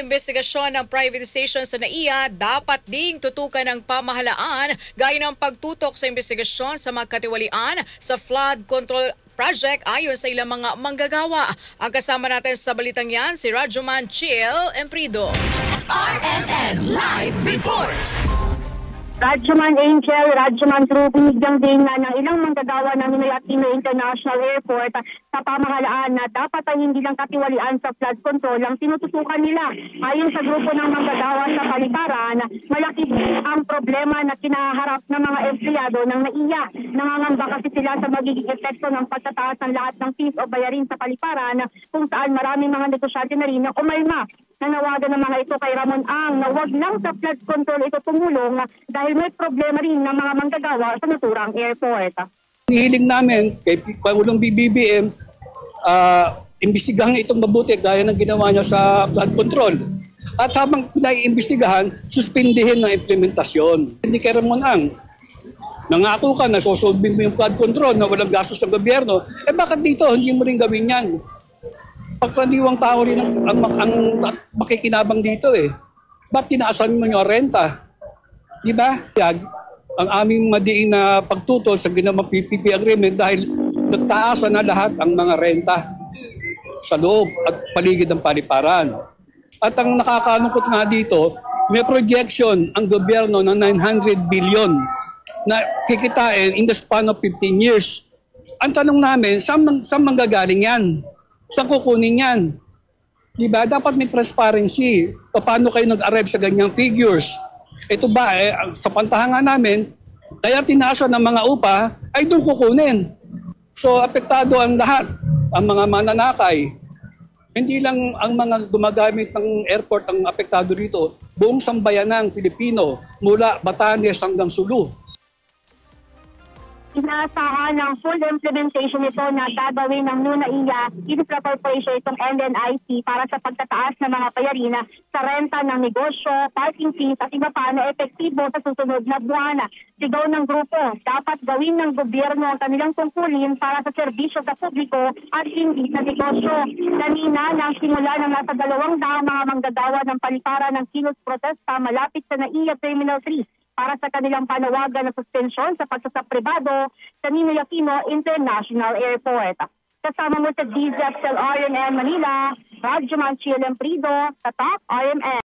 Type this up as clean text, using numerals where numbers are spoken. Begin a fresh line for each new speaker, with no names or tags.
Investigasyon ng privatization sa NAIA dapat ding tutukan ng pamahalaan gaya ng pagtutok sa investigasyon sa magkatiwalian sa flood control project ayon sa ilang mga manggagawa. Ang kasama natin sa balitang yan si Radyoman Chiel Emprido.
RMN Live Report!
Radyoman Angel, Radyoman True, binigyang din na ng ilang manggagawa ng Ninoy Aquino International Airport sa pamahalaan na dapat ay hindi lang katiwalian sa flood control ang tinututukan nila. Ayon sa grupo ng manggagawa sa Paliparan, malaki ang problema na kinaharap ng mga empleyado ng NAIA. Nangangamba kasi sila sa magiging epekto ng pagtataas ng lahat ng fees o bayarin sa Paliparan kung saan maraming mga negosyante na rin na umalma. Nanawagan ng mga ito kay Ramon Ang na wag lang sa flood control ito tumulong dahil may problema rin ng mga manggagawa sa naturang airport.
Hiling namin kay Pangulong BBM, imbestigahan itong mabuti gaya ng ginawa niya sa flood control. At habang pinaiimbestigahan, suspindihin ng implementasyon. Hindi kay Ramon Ang, nangako ka na sosolving mo yung flood control na walang gastos ng gobyerno, bakit dito hindi mo rin gawin yan? Pagkaraniwang tao rin ang makikinabang dito eh. Ba't tinaasan mo yung renta? Di ba? Ang aming madiin na pagtutol sa ginawang PPP agreement dahil nagtaasan na lahat ang mga renta sa loob at paligid ng Paliparan. At ang nakakalungkot nga dito, may projection ang gobyerno ng 900 billion na kikitain in the span of 15 years. Ang tanong namin, saan manggagaling yan? Saan kukunin yan? Diba? Dapat may transparency. Paano kayo nag-arrive sa ganyang figures? Ito ba, sa pantahangan namin, kaya tinaasan ng mga upa, ay doon kukunin. So, apektado ang lahat, ang mga mananakay. Hindi lang ang mga gumagamit ng airport ang apektado rito, buong sambayanang Pilipino, mula Batanes hanggang Sulu.
Inaasahan ng full implementation ito na gagawin ng NAIA Infra Corporation itong NNIC para sa pagtataas ng mga bayarin sa renta ng negosyo, parking fees at iba pa na epektibo sa susunod na buwan. Sigaw ng grupo, dapat gawin ng gobyerno ang kanilang tungkulin para sa serbisyo sa publiko at hindi sa negosyo. Kanina nang simula ng nasa 200 mga manggagawa ng Paliparan ng kilos protesta malapit sa NAIA Terminal 3 para sa kanilang panawagan na suspensyon sa pagsasapribado sa Ninoy Aquino International Airport. Kasama mo sa DZXL RMN Manila, Radyoman Chiel Emprido, Tatak RMN.